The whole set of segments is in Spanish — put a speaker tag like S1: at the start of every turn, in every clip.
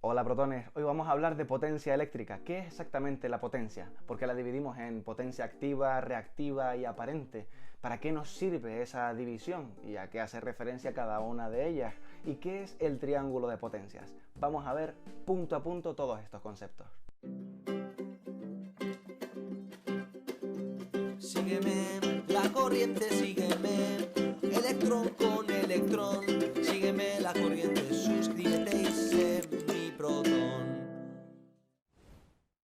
S1: Hola protones, hoy vamos a hablar de potencia eléctrica. ¿Qué es exactamente la potencia? ¿Por qué la dividimos en potencia activa, reactiva y aparente? ¿Para qué nos sirve esa división y a qué hace referencia cada una de ellas? ¿Y qué es el triángulo de potencias? Vamos a ver punto a punto todos estos conceptos.
S2: Sígueme, la corriente, sígueme, electrón con electrón, sígueme la corriente, suscríbete y sé mi protón.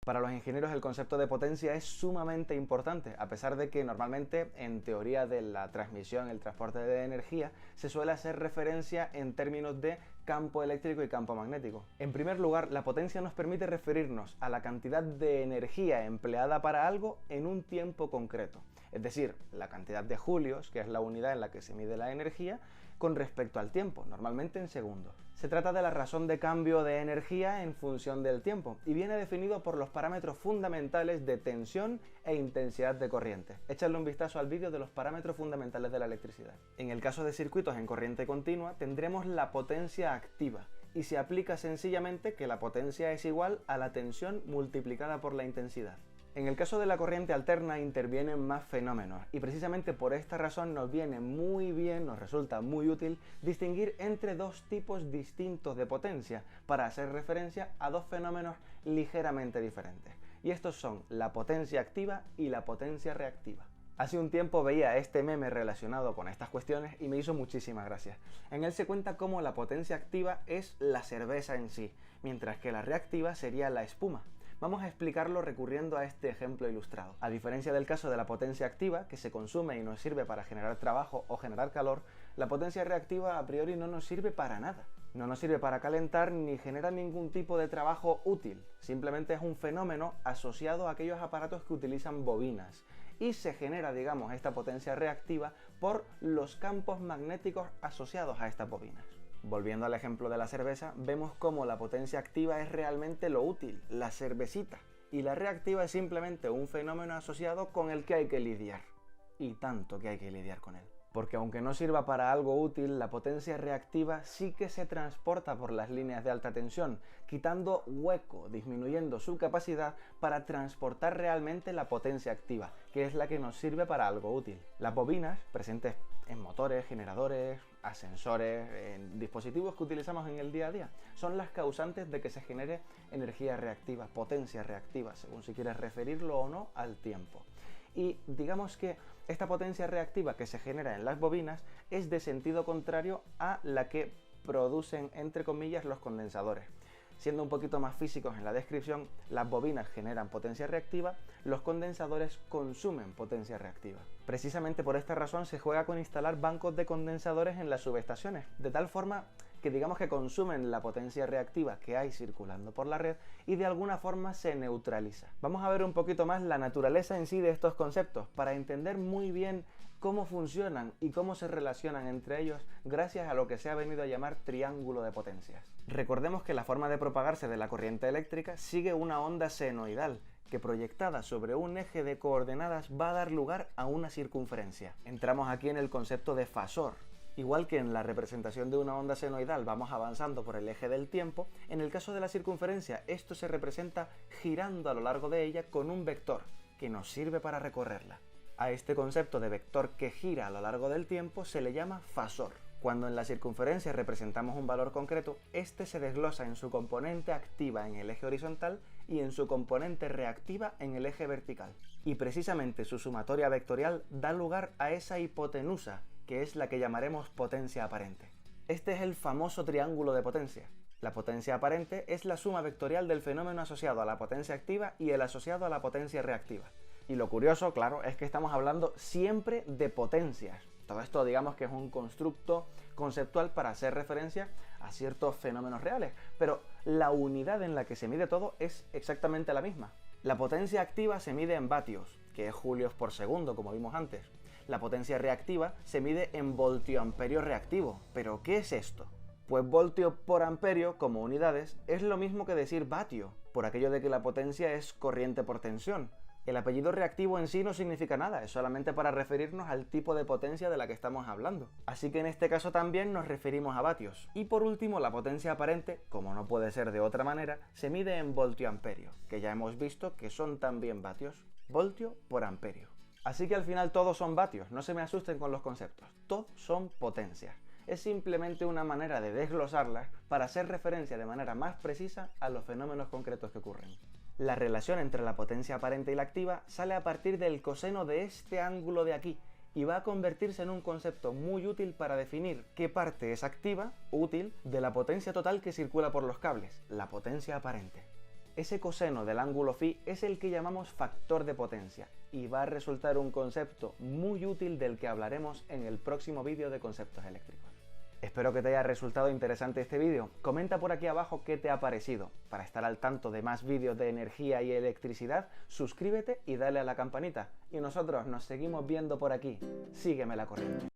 S1: Para los ingenieros el concepto de potencia es sumamente importante, a pesar de que normalmente en teoría de la transmisión, el transporte de energía, se suele hacer referencia en términos de campo eléctrico y campo magnético. En primer lugar, la potencia nos permite referirnos a la cantidad de energía empleada para algo en un tiempo concreto, es decir, la cantidad de julios, que es la unidad en la que se mide la energía, con respecto al tiempo, normalmente en segundos. Se trata de la razón de cambio de energía en función del tiempo y viene definido por los parámetros fundamentales de tensión e intensidad de corriente. Échale un vistazo al vídeo de los parámetros fundamentales de la electricidad. En el caso de circuitos en corriente continua tendremos la potencia activa y se aplica sencillamente que la potencia es igual a la tensión multiplicada por la intensidad. En el caso de la corriente alterna intervienen más fenómenos y precisamente por esta razón nos viene muy bien, nos resulta muy útil distinguir entre dos tipos distintos de potencia para hacer referencia a dos fenómenos ligeramente diferentes. Y estos son la potencia activa y la potencia reactiva. Hace un tiempo veía este meme relacionado con estas cuestiones y me hizo muchísimas gracias. En él se cuenta cómo la potencia activa es la cerveza en sí, mientras que la reactiva sería la espuma. Vamos a explicarlo recurriendo a este ejemplo ilustrado. A diferencia del caso de la potencia activa, que se consume y nos sirve para generar trabajo o generar calor, la potencia reactiva a priori no nos sirve para nada. No nos sirve para calentar ni genera ningún tipo de trabajo útil. Simplemente es un fenómeno asociado a aquellos aparatos que utilizan bobinas. Y se genera, digamos, esta potencia reactiva por los campos magnéticos asociados a estas bobinas. Volviendo al ejemplo de la cerveza, vemos cómo la potencia activa es realmente lo útil, la cervecita, y la reactiva es simplemente un fenómeno asociado con el que hay que lidiar. Y tanto que hay que lidiar con él. Porque aunque no sirva para algo útil, la potencia reactiva sí que se transporta por las líneas de alta tensión, quitando hueco, disminuyendo su capacidad para transportar realmente la potencia activa, que es la que nos sirve para algo útil. Las bobinas, presentes en motores, generadores, ascensores, en dispositivos que utilizamos en el día a día, son las causantes de que se genere energía reactiva, potencia reactiva, según si quieres referirlo o no al tiempo. Y digamos que esta potencia reactiva que se genera en las bobinas es de sentido contrario a la que producen, entre comillas, los condensadores. Siendo un poquito más físicos en la descripción, las bobinas generan potencia reactiva, los condensadores consumen potencia reactiva. Precisamente por esta razón se juega con instalar bancos de condensadores en las subestaciones, de tal forma que digamos que consumen la potencia reactiva que hay circulando por la red y de alguna forma se neutraliza. Vamos a ver un poquito más la naturaleza en sí de estos conceptos para entender muy bien cómo funcionan y cómo se relacionan entre ellos gracias a lo que se ha venido a llamar triángulo de potencias. Recordemos que la forma de propagarse de la corriente eléctrica sigue una onda senoidal que proyectada sobre un eje de coordenadas va a dar lugar a una circunferencia. Entramos aquí en el concepto de fasor. Igual que en la representación de una onda senoidal vamos avanzando por el eje del tiempo, en el caso de la circunferencia esto se representa girando a lo largo de ella con un vector que nos sirve para recorrerla. A este concepto de vector que gira a lo largo del tiempo se le llama fasor. Cuando en la circunferencia representamos un valor concreto, este se desglosa en su componente activa en el eje horizontal y en su componente reactiva en el eje vertical. Y precisamente su sumatoria vectorial da lugar a esa hipotenusa, que es la que llamaremos potencia aparente. Este es el famoso triángulo de potencia. La potencia aparente es la suma vectorial del fenómeno asociado a la potencia activa y el asociado a la potencia reactiva. Y lo curioso, claro, es que estamos hablando siempre de potencias. Todo esto digamos que es un constructo conceptual para hacer referencia a ciertos fenómenos reales, pero la unidad en la que se mide todo es exactamente la misma. La potencia activa se mide en vatios, que es julios por segundo, como vimos antes. La potencia reactiva se mide en voltioamperio reactivo. ¿Pero qué es esto? Pues voltio por amperio, como unidades, es lo mismo que decir vatio, por aquello de que la potencia es corriente por tensión. El apellido reactivo en sí no significa nada, es solamente para referirnos al tipo de potencia de la que estamos hablando. Así que en este caso también nos referimos a vatios. Y por último, la potencia aparente, como no puede ser de otra manera, se mide en voltioamperio, que ya hemos visto que son también vatios. Voltio por amperio. Así que al final todos son vatios, no se me asusten con los conceptos. Todos son potencias. Es simplemente una manera de desglosarlas para hacer referencia de manera más precisa a los fenómenos concretos que ocurren. La relación entre la potencia aparente y la activa sale a partir del coseno de este ángulo de aquí y va a convertirse en un concepto muy útil para definir qué parte es activa, útil, de la potencia total que circula por los cables, la potencia aparente. Ese coseno del ángulo phi es el que llamamos factor de potencia y va a resultar un concepto muy útil del que hablaremos en el próximo vídeo de conceptos eléctricos. Espero que te haya resultado interesante este vídeo. Comenta por aquí abajo qué te ha parecido. Para estar al tanto de más vídeos de energía y electricidad, suscríbete y dale a la campanita. Y nosotros nos seguimos viendo por aquí. Sígueme la corriente.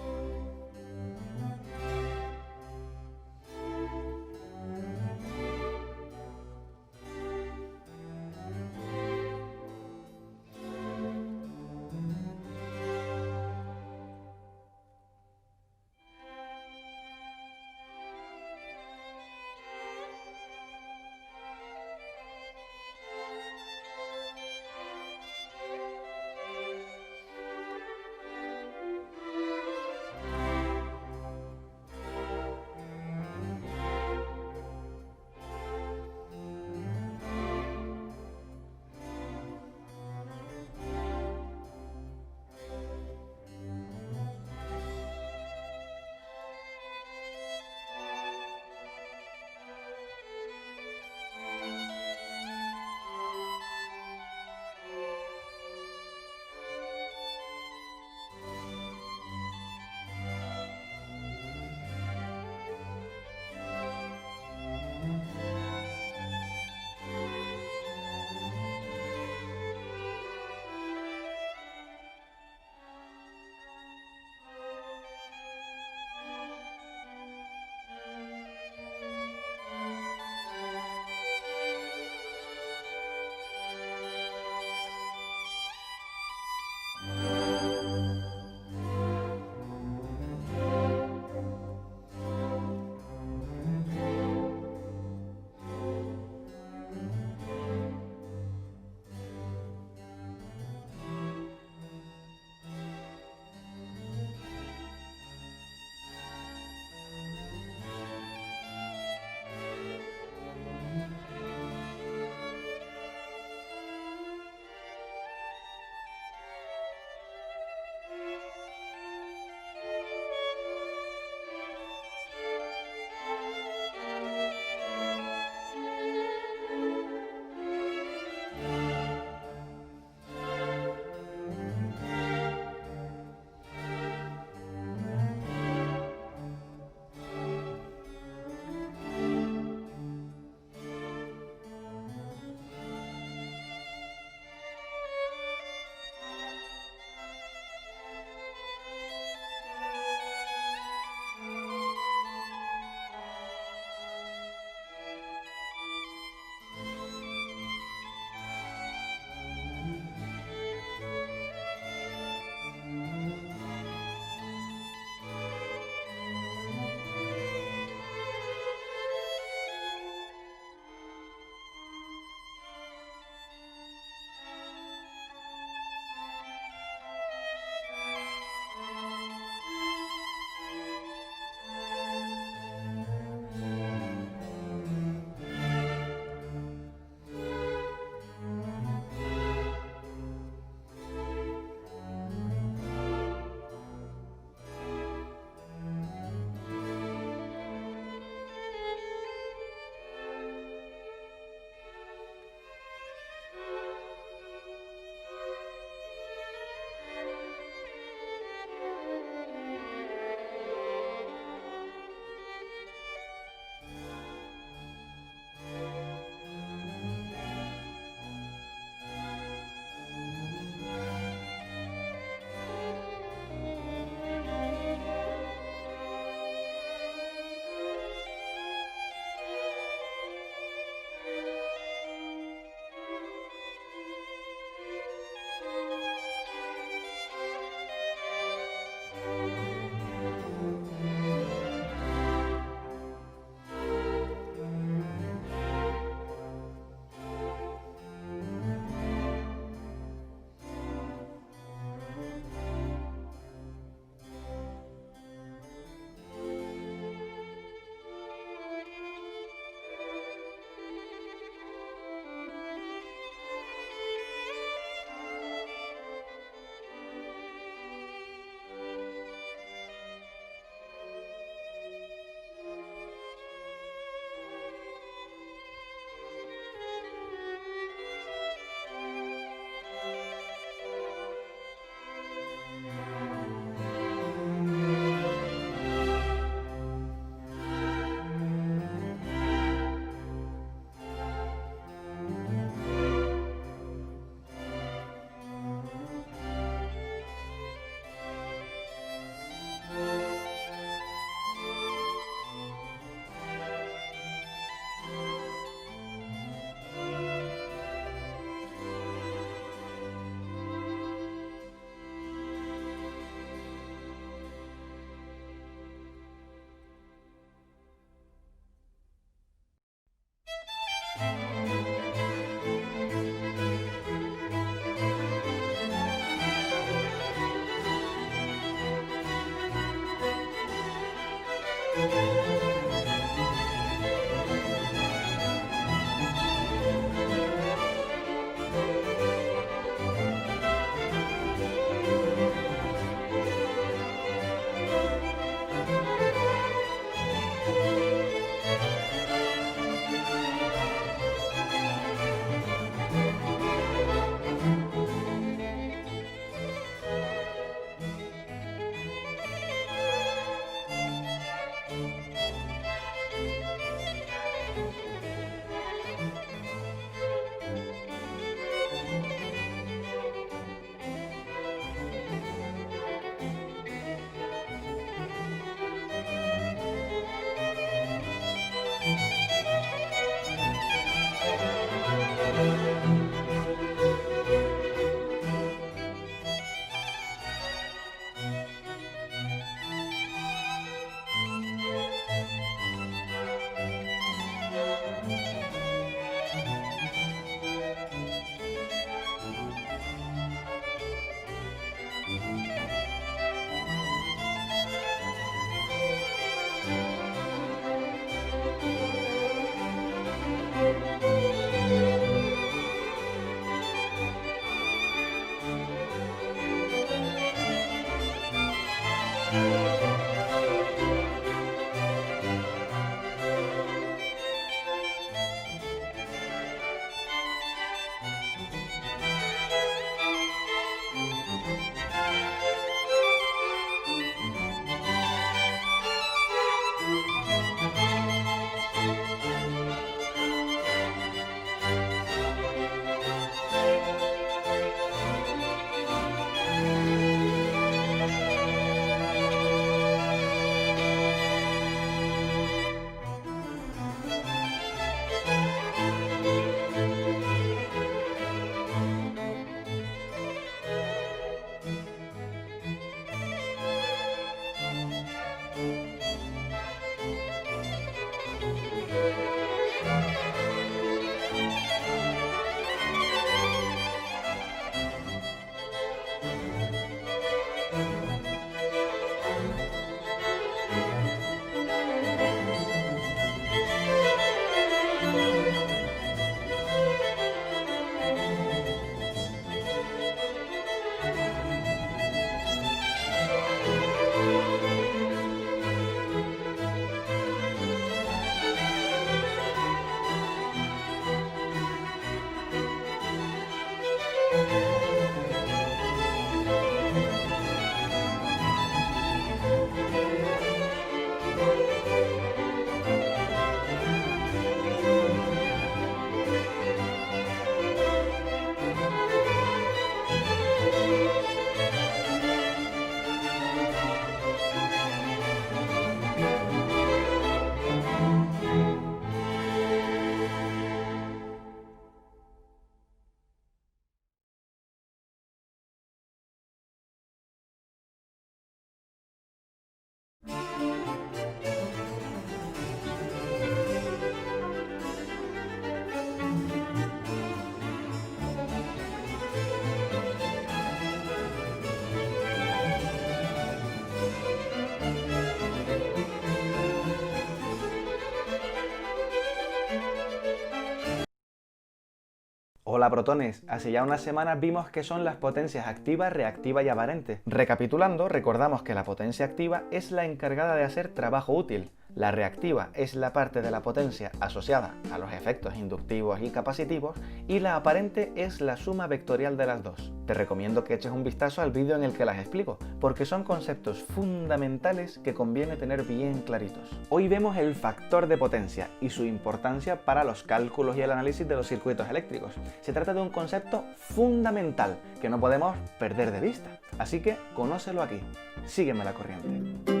S1: Hola protones, hace ya unas semanas vimos qué son las potencias activa, reactiva y aparente. Recapitulando, recordamos que la potencia activa es la encargada de hacer trabajo útil. La reactiva es la parte de la potencia asociada a los efectos inductivos y capacitivos y la aparente es la suma vectorial de las dos. Te recomiendo que eches un vistazo al vídeo en el que las explico, porque son conceptos fundamentales que conviene tener bien claritos. Hoy vemos el factor de potencia y su importancia para los cálculos y el análisis de los circuitos eléctricos. Se trata de un concepto fundamental que no podemos perder de vista. Así que conócelo aquí. Sígueme la corriente.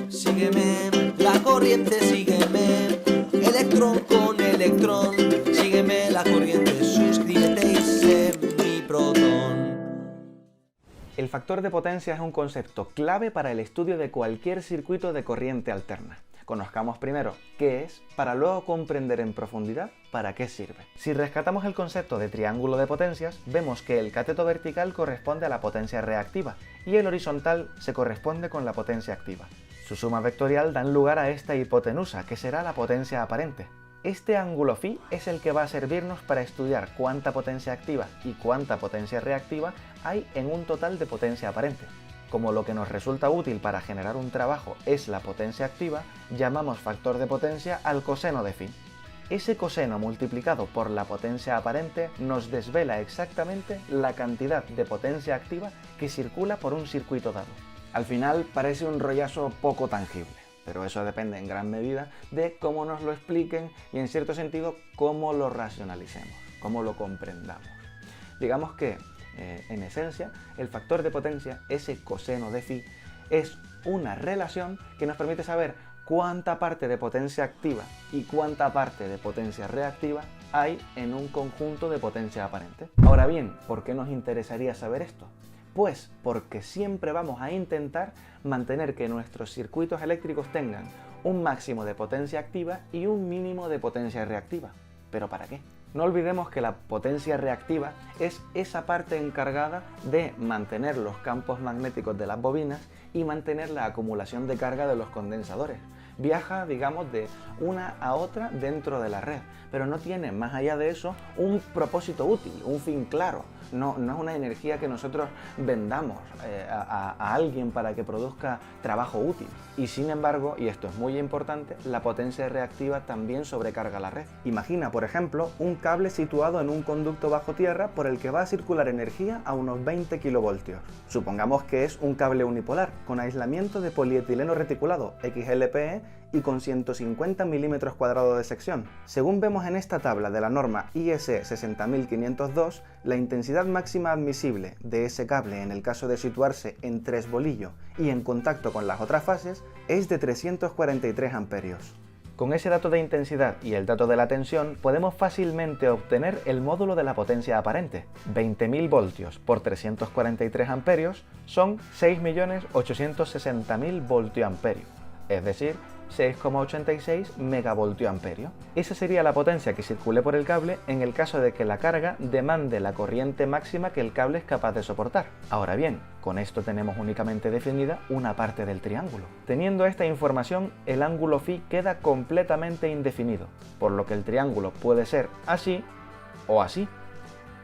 S2: Sígueme, la corriente, sígueme, electrón con electrón, sígueme la corriente, suscríbete y sé mi protón.
S1: El factor de potencia es un concepto clave para el estudio de cualquier circuito de corriente alterna. Conozcamos primero qué es, para luego comprender en profundidad para qué sirve. Si rescatamos el concepto de triángulo de potencias, vemos que el cateto vertical corresponde a la potencia reactiva y el horizontal se corresponde con la potencia activa. Su suma vectorial dan lugar a esta hipotenusa, que será la potencia aparente. Este ángulo phi es el que va a servirnos para estudiar cuánta potencia activa y cuánta potencia reactiva hay en un total de potencia aparente. Como lo que nos resulta útil para generar un trabajo es la potencia activa, llamamos factor de potencia al coseno de phi. Ese coseno multiplicado por la potencia aparente nos desvela exactamente la cantidad de potencia activa que circula por un circuito dado. Al final parece un rollazo poco tangible, pero eso depende en gran medida de cómo nos lo expliquen y en cierto sentido cómo lo racionalicemos, cómo lo comprendamos. Digamos que, en esencia, el factor de potencia, ese coseno de phi, es una relación que nos permite saber cuánta parte de potencia activa y cuánta parte de potencia reactiva hay en un conjunto de potencia aparente. Ahora bien, ¿por qué nos interesaría saber esto? Pues porque siempre vamos a intentar mantener que nuestros circuitos eléctricos tengan un máximo de potencia activa y un mínimo de potencia reactiva. ¿Pero para qué? No olvidemos que la potencia reactiva es esa parte encargada de mantener los campos magnéticos de las bobinas y mantener la acumulación de carga de los condensadores, viaja, digamos, de una a otra dentro de la red, pero no tiene, más allá de eso, un propósito útil, un fin claro. No es una energía que nosotros vendamos a alguien para que produzca trabajo útil. Y sin embargo, y esto es muy importante, la potencia reactiva también sobrecarga la red. Imagina, por ejemplo, un cable situado en un conducto bajo tierra por el que va a circular energía a unos 20 kilovoltios. Supongamos que es un cable unipolar, con aislamiento de polietileno reticulado, XLPE, y con 150 milímetros cuadrados de sección. Según vemos en esta tabla de la norma IS 60502, la intensidad máxima admisible de ese cable en el caso de situarse en 3 bolillos y en contacto con las otras fases es de 343 amperios. Con ese dato de intensidad y el dato de la tensión podemos fácilmente obtener el módulo de la potencia aparente. 20.000 voltios por 343 amperios son 6.860.000 voltioamperios, es decir, 6,86 megavoltioamperios. Esa sería la potencia que circule por el cable en el caso de que la carga demande la corriente máxima que el cable es capaz de soportar. Ahora bien, con esto tenemos únicamente definida una parte del triángulo. Teniendo esta información, el ángulo φ queda completamente indefinido, por lo que el triángulo puede ser así o así.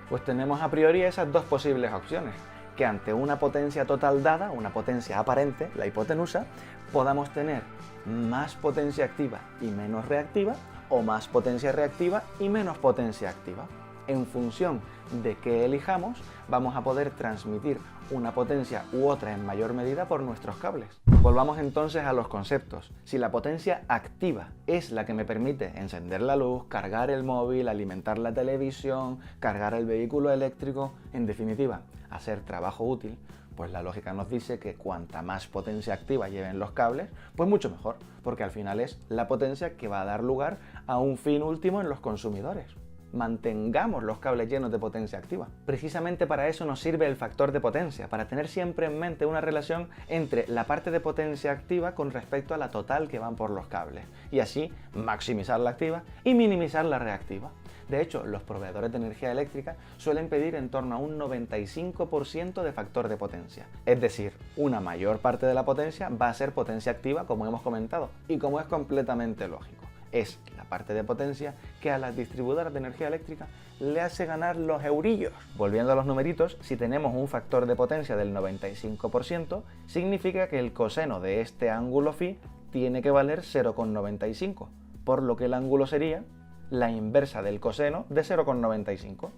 S1: Pues tenemos a priori esas dos posibles opciones, que ante una potencia total dada, una potencia aparente, la hipotenusa, podamos tener más potencia activa y menos reactiva, o más potencia reactiva y menos potencia activa. En función de qué elijamos, vamos a poder transmitir una potencia u otra en mayor medida por nuestros cables. Volvamos entonces a los conceptos. Si la potencia activa es la que me permite encender la luz, cargar el móvil, alimentar la televisión, cargar el vehículo eléctrico, en definitiva, hacer trabajo útil, pues la lógica nos dice que cuanta más potencia activa lleven los cables, pues mucho mejor, porque al final es la potencia que va a dar lugar a un fin último en los consumidores. Mantengamos los cables llenos de potencia activa. Precisamente para eso nos sirve el factor de potencia, para tener siempre en mente una relación entre la parte de potencia activa con respecto a la total que van por los cables, y así maximizar la activa y minimizar la reactiva. De hecho, los proveedores de energía eléctrica suelen pedir en torno a un 95% de factor de potencia. Es decir, una mayor parte de la potencia va a ser potencia activa, como hemos comentado, y como es completamente lógico. Es la parte de potencia que a las distribuidoras de energía eléctrica le hace ganar los eurillos. Volviendo a los numeritos, si tenemos un factor de potencia del 95%, significa que el coseno de este ángulo φ tiene que valer 0,95, por lo que el ángulo sería la inversa del coseno de 0,95,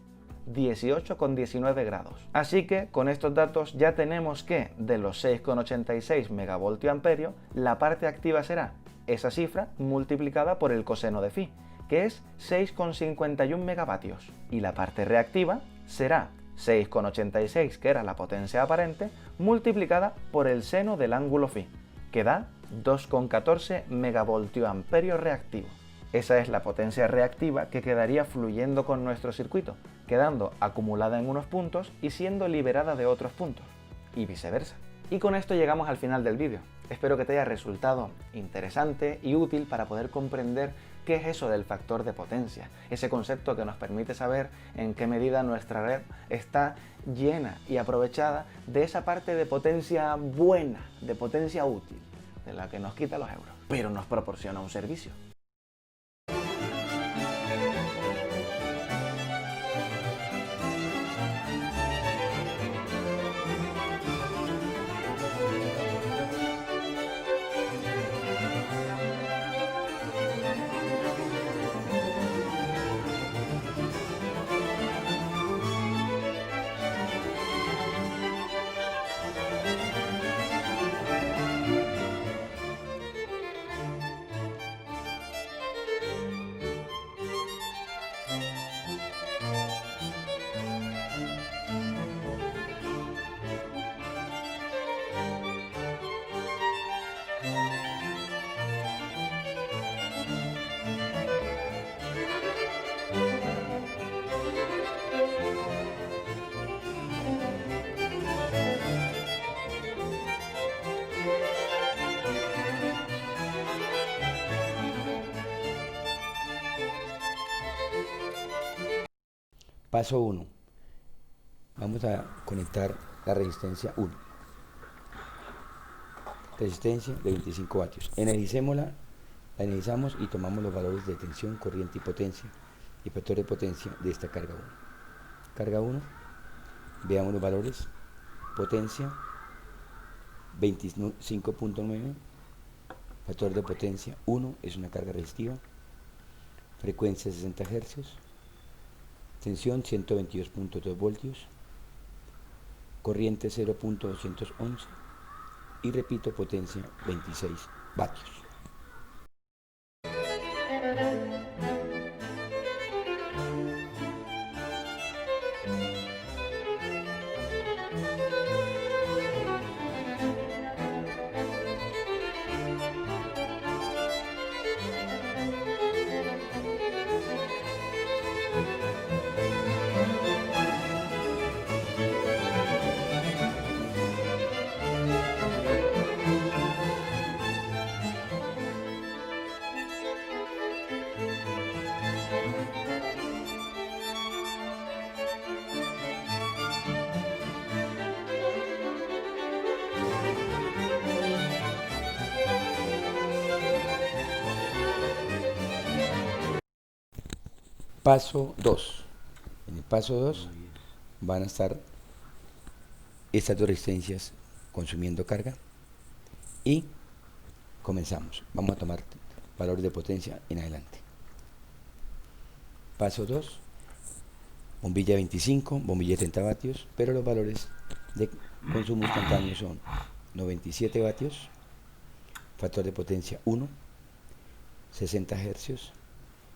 S1: 18,19 grados. Así que con estos datos ya tenemos que de los 6,86 megavoltioamperios, la parte activa será esa cifra multiplicada por el coseno de φ, que es 6,51 megavatios, y la parte reactiva será 6,86, que era la potencia aparente, multiplicada por el seno del ángulo φ, que da 2,14 megavoltioamperios reactivos. Esa es la potencia reactiva que quedaría fluyendo con nuestro circuito, quedando acumulada en unos puntos y siendo liberada de otros puntos, y viceversa. Y con esto llegamos al final del vídeo. Espero que te haya resultado interesante y útil para poder comprender qué es eso del factor de potencia, ese concepto que nos permite saber en qué medida nuestra red está llena y aprovechada de esa parte de potencia buena, de potencia útil, de la que nos quita los euros, pero nos proporciona un servicio.
S3: Paso 1. Vamos a conectar la resistencia 1. Resistencia de 25 vatios. Energicémosla La analizamos y tomamos los valores de tensión, corriente y potencia y factor de potencia de esta carga 1. Carga 1, veamos los valores. Potencia 25.9, factor de potencia 1, es una carga resistiva, frecuencia 60 Hz, tensión 122.2 voltios, corriente 0.211 y repito, potencia 26 vatios. Paso 2. En el paso 2 van a estar estas dos resistencias consumiendo carga y comenzamos. Vamos a tomar valores de potencia en adelante. Paso 2, bombilla 25, bombilla 30 vatios, pero los valores de consumo instantáneo son 97 vatios, factor de potencia 1, 60 Hz,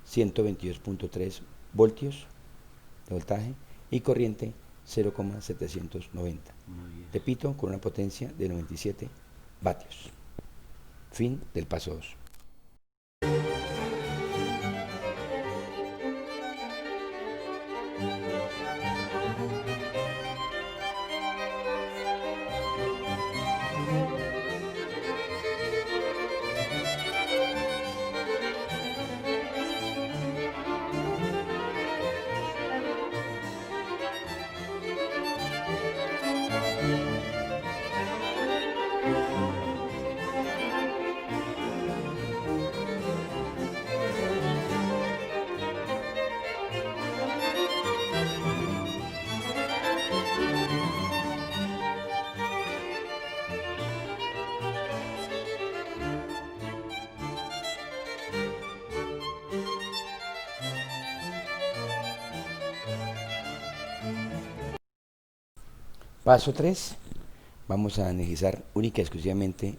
S3: 122.3 voltios de voltaje y corriente 0,790. Repito, con una potencia de 97 vatios. Fin del paso 2. Paso 3, vamos a analizar única y exclusivamente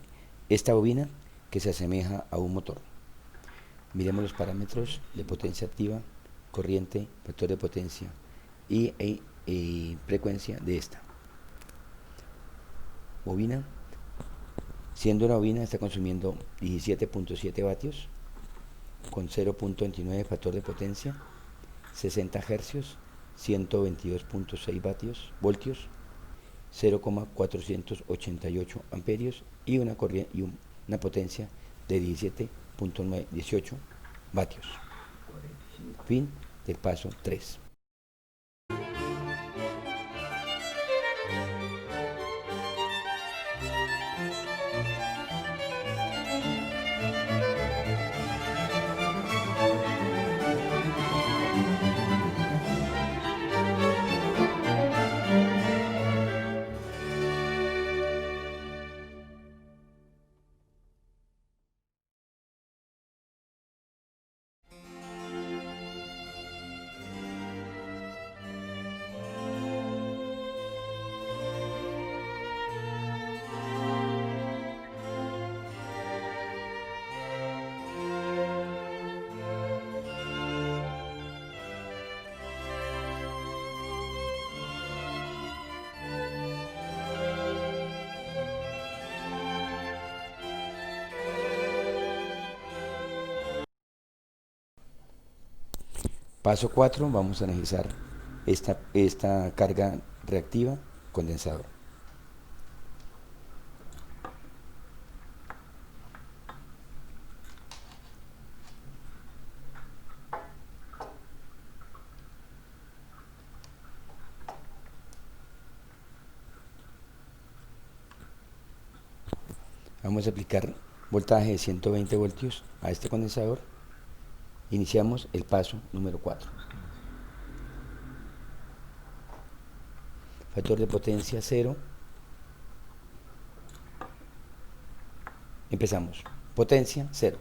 S3: esta bobina que se asemeja a un motor. Miremos los parámetros de potencia activa, corriente, factor de potencia y frecuencia de esta bobina. Siendo una bobina, está consumiendo 17.7 vatios con 0.29 factor de potencia, 60 Hz, 122.6 voltios, 0,488 amperios y una potencia de 18 vatios. Fin del paso 3. Paso 4, vamos a analizar esta carga reactiva condensador. Vamos a aplicar voltaje de 120 voltios a este condensador. Iniciamos el paso número 4. Factor de potencia 0. Empezamos. Potencia 0.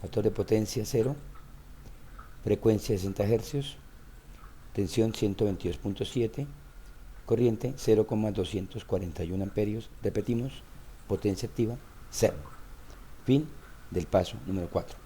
S3: Factor de potencia 0. Frecuencia 60 Hz. Tensión 122.7. Corriente 0,241 amperios. Repetimos. Potencia activa 0. Fin del paso número 4.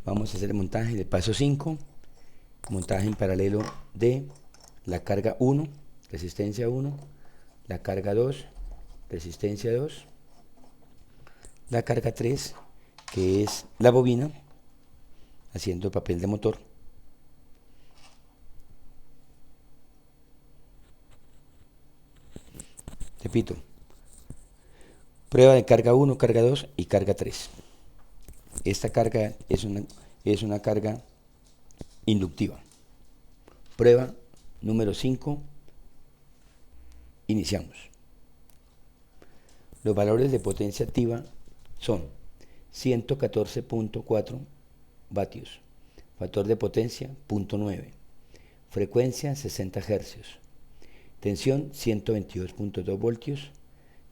S3: Vamos a hacer el montaje del paso 5, montaje en paralelo de la carga 1, resistencia 1, la carga 2, resistencia 2, la carga 3, que es la bobina, haciendo el papel de motor. Repito, prueba de carga 1, carga 2 y carga 3. Esta carga es una carga inductiva. Prueba número 5. Iniciamos. Los valores de potencia activa son 114.4 vatios, factor de potencia 0.9, frecuencia 60 Hz, tensión 122.2 voltios,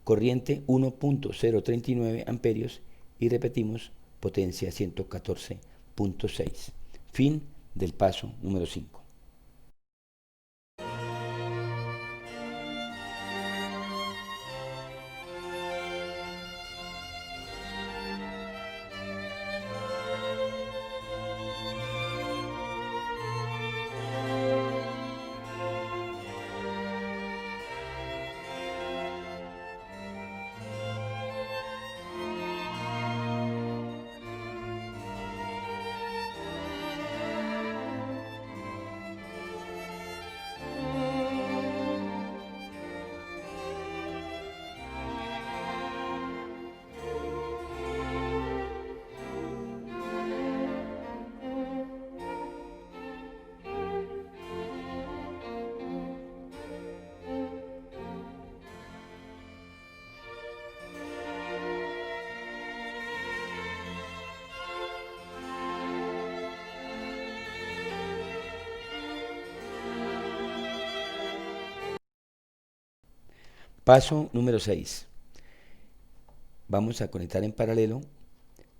S3: corriente 1.039 amperios y repetimos, potencia 114.6. Fin del paso número 5. Paso número 6. Vamos a conectar en paralelo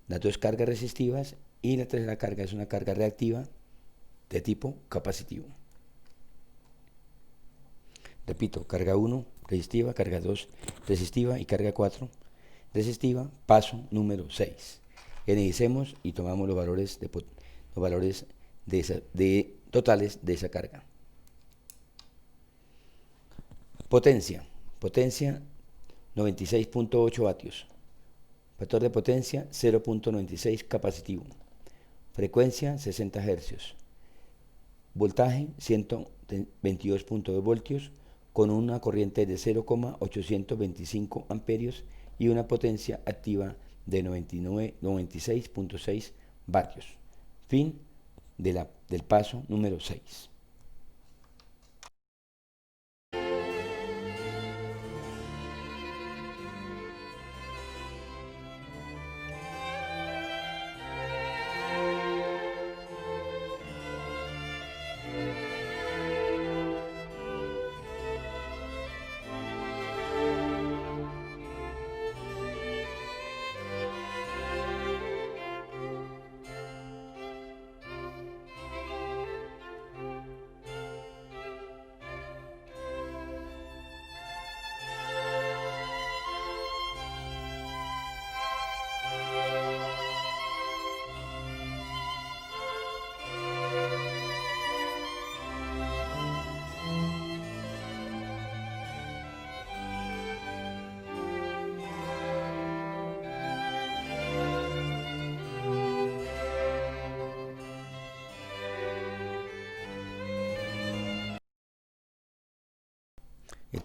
S3: las dos cargas resistivas y la tercera carga es una carga reactiva de tipo capacitivo. Repito, carga 1 resistiva, carga 2 resistiva y carga 4 resistiva. Paso número 6. Analicemos y tomamos los valores totales de esa carga. Potencia 96.8 vatios, factor de potencia 0.96 capacitivo, frecuencia 60 Hz, voltaje 122.2 voltios con una corriente de 0,825 amperios y una potencia activa de 96.6 vatios. Fin del paso número 6.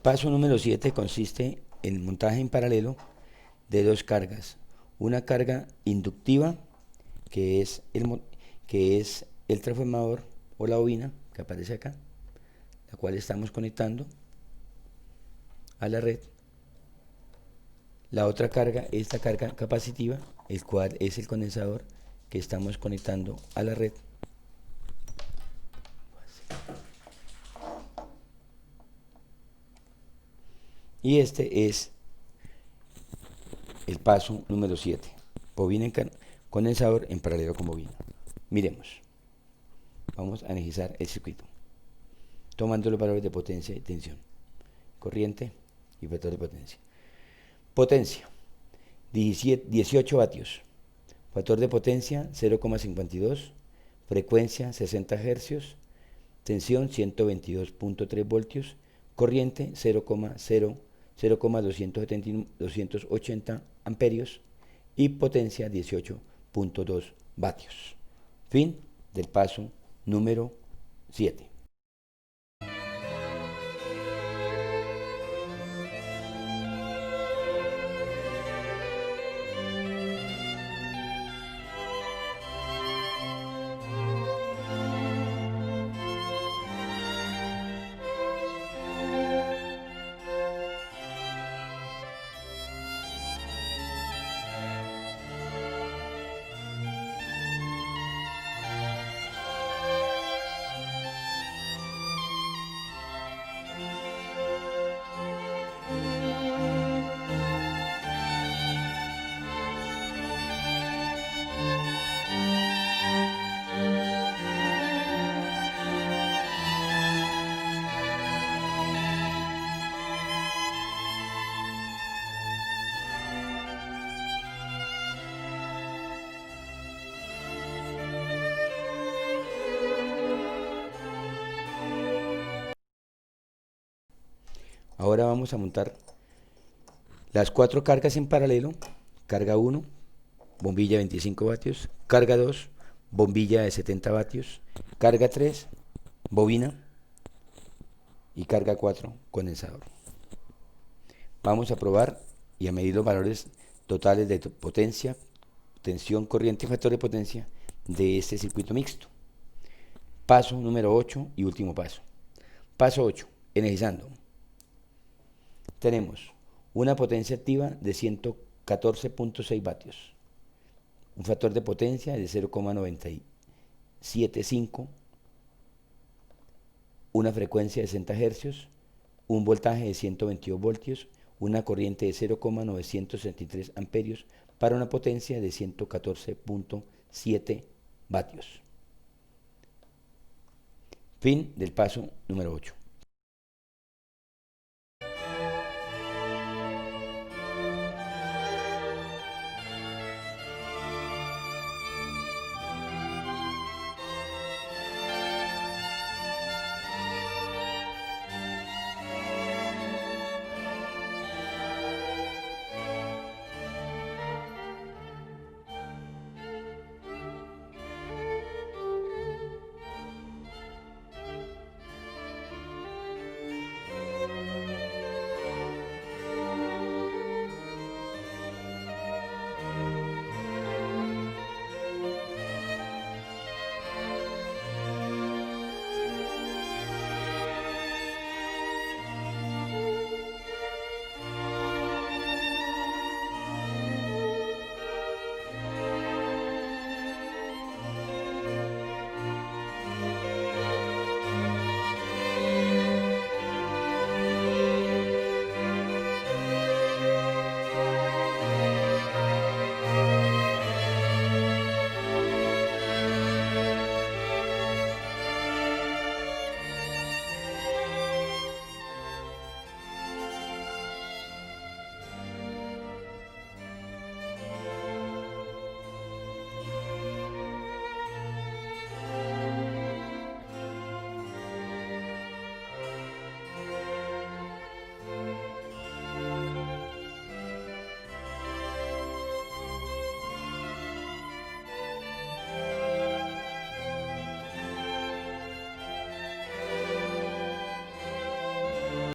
S3: Paso número 7 consiste en el montaje en paralelo de dos cargas. Una carga inductiva, que es el transformador o la bobina que aparece acá, la cual estamos conectando a la red. La otra carga es la carga capacitiva, el cual es el condensador que estamos conectando a la red. Y este es el paso número 7. Bobina en condensador en paralelo con bobina. Miremos. Vamos a analizar el circuito, tomando los valores de potencia y tensión, corriente y factor de potencia. Potencia, 18 vatios. Factor de potencia, 0,52. Frecuencia, 60 Hz. Tensión, 122.3 voltios. Corriente, 0,280 amperios. Y potencia, 18.2 vatios. Fin del paso número 7. Ahora vamos a montar las 4 cargas en paralelo. Carga 1, bombilla 25 vatios. Carga 2, bombilla de 70 vatios. Carga 3, bobina. Y carga 4, condensador. Vamos a probar y a medir los valores totales de potencia, tensión, corriente y factor de potencia de este circuito mixto. Paso número 8 y último paso. Paso 8, energizando. Tenemos una potencia activa de 114.6 vatios, un factor de potencia de 0,975, una frecuencia de 60 Hz, un voltaje de 122 voltios, una corriente de 0,963 amperios para una potencia de 114.7 vatios. Fin del paso número 8.